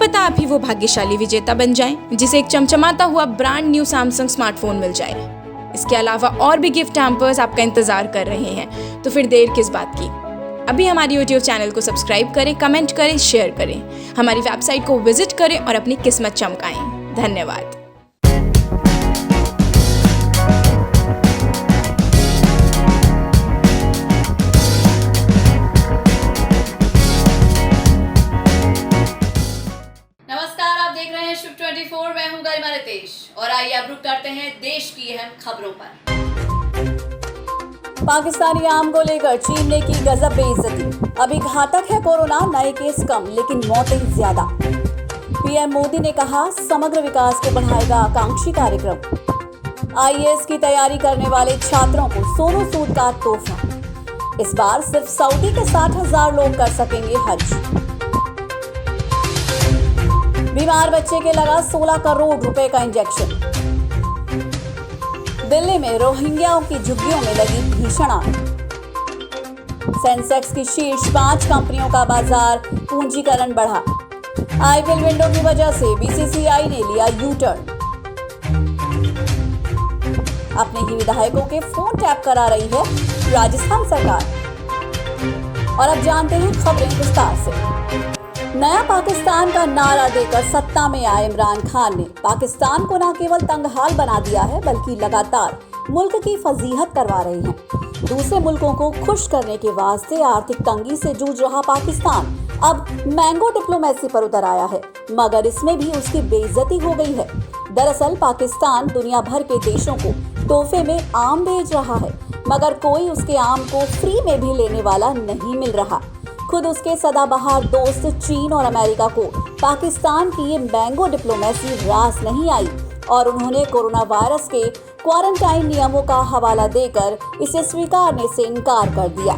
पता आप ही वो भाग्यशाली विजेता बन जाएं जिसे एक चमचमाता हुआ ब्रांड न्यू सैमसंग स्मार्टफोन मिल जाए। इसके अलावा और भी गिफ्ट हैम्पर्स आपका इंतजार कर रहे हैं, तो फिर देर किस बात की। अभी हमारी यूट्यूब चैनल को सब्सक्राइब करें, कमेंट करें, शेयर करें, हमारी वेबसाइट को विजिट करें और अपनी किस्मत चमकाएं। धन्यवाद। नमस्कार, आप देख रहे हैं शिव 24। मैं हूं गरिमा रितेश और आइए अब रुक करते हैं देश की अहम खबरों पर। पाकिस्तानी आम को लेकर चीन ने की गजब बेइज्जती। अभी घातक है कोरोना, नए केस कम लेकिन मौतें ज्यादा। पीएम मोदी ने कहा समग्र विकास को बढ़ाएगा आकांक्षी कार्यक्रम। आईएएस की तैयारी करने वाले छात्रों को सोनू सूद का तोहफा। इस बार सिर्फ सऊदी के 60,000 लोग कर सकेंगे हज। बीमार बच्चे के लगा 16 करोड़ रुपए का इंजेक्शन। दिल्ली में रोहिंग्याओं की झुग्गियों में लगी भीषण आग। सेंसेक्स की शीर्ष 5 कंपनियों का बाजार पूंजीकरण बढ़ा। आईपीएल विंडो की वजह से बीसीसीआई ने लिया यू टर्न। अपने ही विधायकों के फोन टैप करा रही है राजस्थान सरकार। और अब जानते हैं खबरें विस्तार से। नया पाकिस्तान का नारा देकर सत्ता में आए इमरान खान ने पाकिस्तान को न केवल तंगहाल बना दिया है बल्कि लगातार मुल्क की फजीहत करवा रहे हैं। दूसरे मुल्कों को खुश करने के वास्ते आर्थिक तंगी से जूझ रहा पाकिस्तान अब मैंगो डिप्लोमेसी पर उतर आया है, मगर इसमें भी उसकी बेइज्जती हो गई है। दरअसल पाकिस्तान दुनिया भर के देशों को तोहफे में आम भेज रहा है, मगर कोई उसके आम को फ्री में भी लेने वाला नहीं मिल रहा। खुद उसके सदाबहार दोस्त चीन और अमेरिका को पाकिस्तान की ये मैंगो डिप्लोमेसी रास नहीं आई और उन्होंने कोरोना वायरस के क्वारंटाइन नियमों का हवाला देकर इसे स्वीकारने से इनकार कर दिया।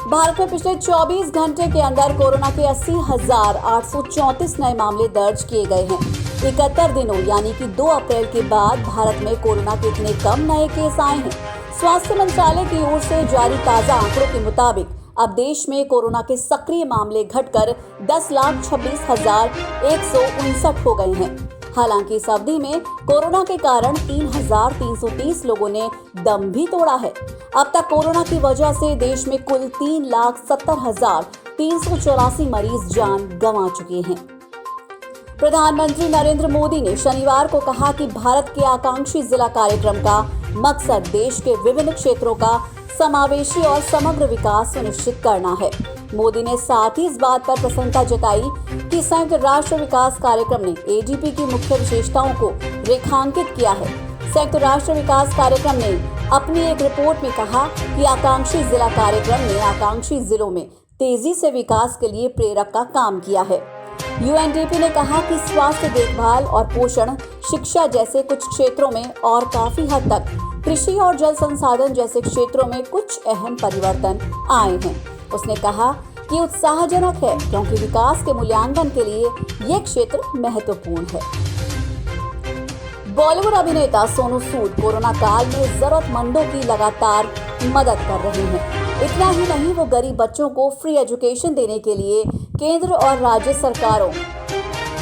भारत में पिछले 24 घंटे के अंदर कोरोना के 80,834 नए मामले दर्ज किए गए हैं। 71 दिनों यानी कि 2 अप्रैल के बाद भारत में कोरोना के इतने कम नए केस आए हैं। स्वास्थ्य मंत्रालय की ओर से जारी ताजा आंकड़ों के मुताबिक अब देश में कोरोना के सक्रिय मामले घटकर 10,26,159 हो गए हैं। हालांकि इस अवधि में कोरोना के कारण 3,330 लोगों ने दम भी तोड़ा है। अब तक कोरोना की वजह से देश में कुल 3,70,384 मरीज जान गंवा चुके हैं। प्रधानमंत्री नरेंद्र मोदी ने शनिवार को कहा कि भारत के आकांक्षी जिला कार्यक्रम का मकसद देश के विभिन्न क्षेत्रों का समावेशी और समग्र विकास सुनिश्चित करना है। मोदी ने साथ ही इस बात पर प्रसन्नता जताई कि संयुक्त राष्ट्र विकास कार्यक्रम ने एडीपी की मुख्य विशेषताओं को रेखांकित किया है। संयुक्त राष्ट्र विकास कार्यक्रम ने अपनी एक रिपोर्ट में कहा कि आकांक्षी जिला कार्यक्रम ने आकांक्षी जिलों में तेजी से विकास के लिए प्रेरक का काम किया है। यूएनडीपी ने कहा कि स्वास्थ्य देखभाल और पोषण, शिक्षा जैसे कुछ क्षेत्रों में और काफी हद तक कृषि और जल संसाधन जैसे क्षेत्रों में कुछ अहम परिवर्तन आए हैं। उसने कहा कि उत्साहजनक है क्योंकि विकास के मूल्यांकन के लिए ये क्षेत्र महत्वपूर्ण है। बॉलीवुड अभिनेता सोनू सूद कोरोना काल में जरूरतमंदों की लगातार मदद कर रहे हैं। इतना ही नहीं, वो गरीब बच्चों को फ्री एजुकेशन देने के लिए केंद्र और राज्य सरकारों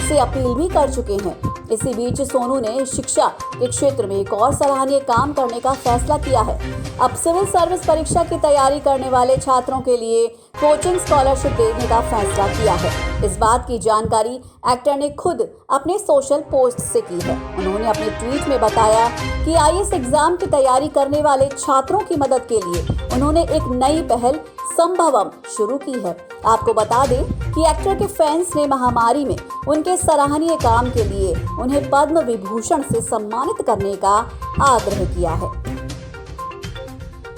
से अपील भी कर चुके हैं। इसी बीच सोनू ने शिक्षा के क्षेत्र में एक और सराहनीय काम करने का फैसला किया है। अब सिविल सर्विस परीक्षा की तैयारी करने वाले छात्रों के लिए कोचिंग स्कॉलरशिप देने का फैसला किया है। इस बात की जानकारी एक्टर ने खुद अपने सोशल पोस्ट से की है। उन्होंने अपने ट्वीट में बताया कि आईएएस एग्जाम की तैयारी करने वाले छात्रों की मदद के लिए उन्होंने एक नई पहल संभवम शुरू की है। आपको बता दें कि एक्टर के फैंस ने महामारी में उनके सराहनीय काम के लिए उन्हें पद्म विभूषण से सम्मानित करने का आग्रह किया है।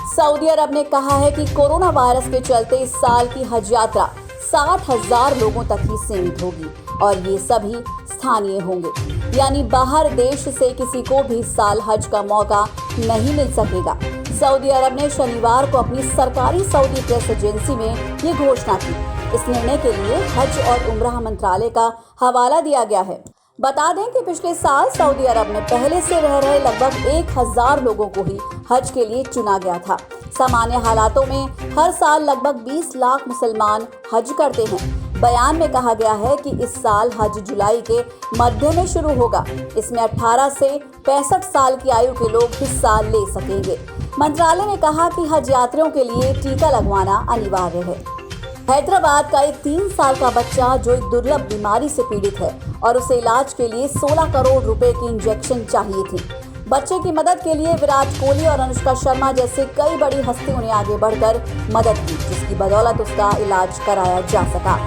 सऊदी अरब ने कहा है कि कोरोना वायरस के चलते इस साल की हज यात्रा 60,000 लोगों तक ही सीमित होगी और ये सभी स्थानीय होंगे, यानी बाहर देश से किसी को भी इस साल हज का मौका नहीं मिल सकेगा। सऊदी अरब ने शनिवार को अपनी सरकारी सऊदी प्रेस एजेंसी में ये घोषणा की। इस निर्णय के लिए हज और उम्राह मंत्रालय का हवाला दिया गया है। बता दें कि पिछले साल सऊदी अरब में पहले से रह रहे लगभग 1,000 लोगों को ही हज के लिए चुना गया था। सामान्य हालातों में हर साल लगभग 20 लाख मुसलमान हज करते हैं। बयान में कहा गया है कि इस साल हज जुलाई के मध्य में शुरू होगा। इसमें 18 से 65 साल की आयु के लोग हिस्सा ले सकेंगे। मंत्रालय ने कहा कि हज यात्रियों के लिए टीका लगवाना अनिवार्य है। हैदराबाद का एक 3 साल का बच्चा जो एक दुर्लभ बीमारी से पीड़ित है और उसे इलाज के लिए 16 करोड़ रुपए की इंजेक्शन चाहिए थी। बच्चे की मदद के लिए विराट कोहली और अनुष्का शर्मा जैसे कई बड़ी हस्तियों ने आगे बढ़कर मदद की, जिसकी बदौलत उसका इलाज कराया जा सका।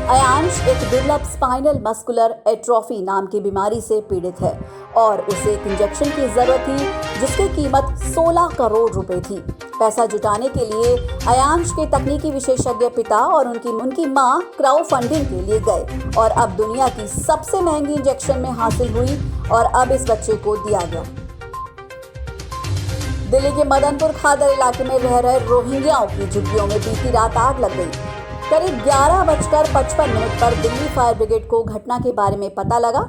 अयांश एक दुर्लभ स्पाइनल मस्कुलर एट्रोफी नाम की बीमारी से पीड़ित है और उसे एक इंजेक्शन की जरूरत थी, जिसकी कीमत 16 करोड़ रुपए थी। पैसा जुटाने के लिए अयांश के तकनीकी विशेषज्ञ पिता और उनकी मां क्राउड फंडिंग के लिए गए और अब दुनिया की सबसे महंगी इंजेक्शन में हासिल हुई और अब इस बच्चे को दिया गया। दिल्ली के मदनपुर खादर इलाके में रह रहे रोहिंग्याओं की झुग्गियों में बीती रात आग लग गई। करीब 11:55 पर दिल्ली फायर ब्रिगेड को घटना के बारे में पता लगा।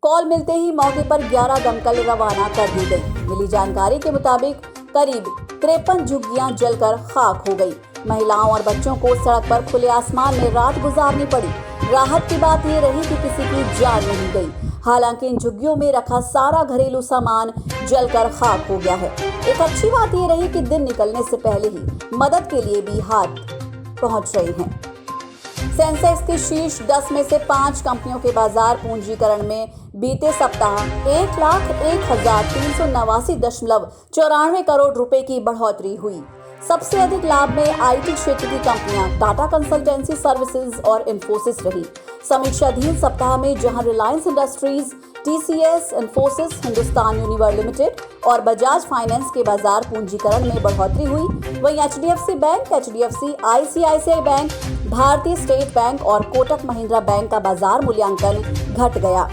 कॉल मिलते ही मौके पर 11 दमकल रवाना कर दी गई। मिली जानकारी के मुताबिक करीब 53 झुग्गियां जलकर खाक हो गई। महिलाओं और बच्चों को सड़क पर खुले आसमान में रात गुजारनी पड़ी। राहत की बात ये रही कि किसी की जान नहीं गई। हालांकि इन झुग्गियों में रखा सारा घरेलू सामान जलकर खाक हो गया है। एक अच्छी बात ये रही कि दिन निकलने से पहले ही मदद के लिए भी हाथ पहुंच रहे हैं। सेंसेक्स की शीर्ष 10 में से 5 कंपनियों के बाजार पूंजीकरण में बीते सप्ताह 1,01,389.94 करोड़ रुपए की बढ़ोतरी हुई। सबसे अधिक लाभ में आईटी क्षेत्र की कंपनियां टाटा कंसल्टेंसी सर्विसेज और इंफोसिस रही। समीक्षाधीन सप्ताह में जहां Reliance industries, TCS, Infosys, Hindustan यूनिवर limited और बजाज फाइनेंस के बाजार पूंजीकरण में बढ़ोतरी हुई, वहीं HDFC bank, HDFC, ICICI bank, भारतीय स्टेट बैंक और कोटक महिंद्रा बैंक का बाजार मूल्यांकन घट गया।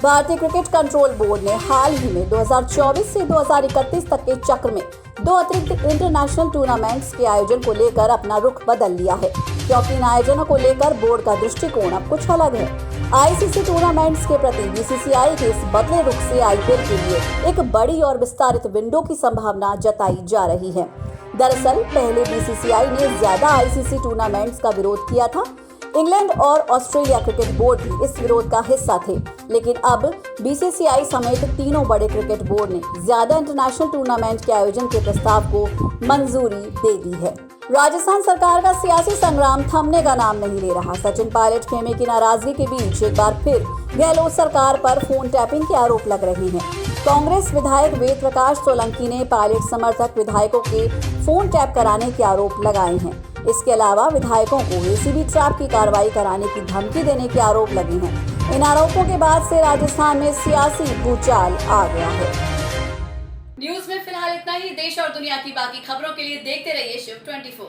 भारतीय क्रिकेट कंट्रोल बोर्ड ने हाल ही में 2024 से 2031 तक के चक्र में 2 अतिरिक्त इंटरनेशनल टूर्नामेंट्स के आयोजन को लेकर अपना रुख बदल लिया है, क्योंकि इन आयोजनों को लेकर बोर्ड का दृष्टिकोण अब कुछ अलग है। आईसीसी टूर्नामेंट्स के प्रति बीसीसीआई के इस बदले रुख से आईपीएल के लिए एक बड़ी और विस्तारित विंडो की संभावना जताई जा रही है। दरअसल पहले बीसीसीआई ने ज्यादा आईसीसी टूर्नामेंट्स का विरोध किया था। इंग्लैंड और ऑस्ट्रेलिया क्रिकेट बोर्ड भी इस विरोध का हिस्सा थे, लेकिन अब बीसीसीआई समेत तीनों बड़े क्रिकेट बोर्ड ने ज्यादा इंटरनेशनल टूर्नामेंट के आयोजन के प्रस्ताव को मंजूरी दे दी है। राजस्थान सरकार का सियासी संग्राम थमने का नाम नहीं ले रहा। सचिन पायलट खेमे की नाराजगी के बीच एक बार फिर गहलोत सरकार पर फोन टैपिंग के आरोप लग रहे हैं। कांग्रेस विधायक वेद प्रकाश सोलंकी ने पायलट समर्थक विधायकों के फोन टैप कराने के आरोप लगाए हैं। इसके अलावा विधायकों को एसीबी ट्रैप की कार्रवाई कराने की धमकी देने के आरोप लगे हैं। इन आरोपों के बाद से राजस्थान में सियासी भूचाल आ गया है। न्यूज में फिलहाल इतना ही। देश और दुनिया की बाकी खबरों के लिए देखते रहिए शिव 24।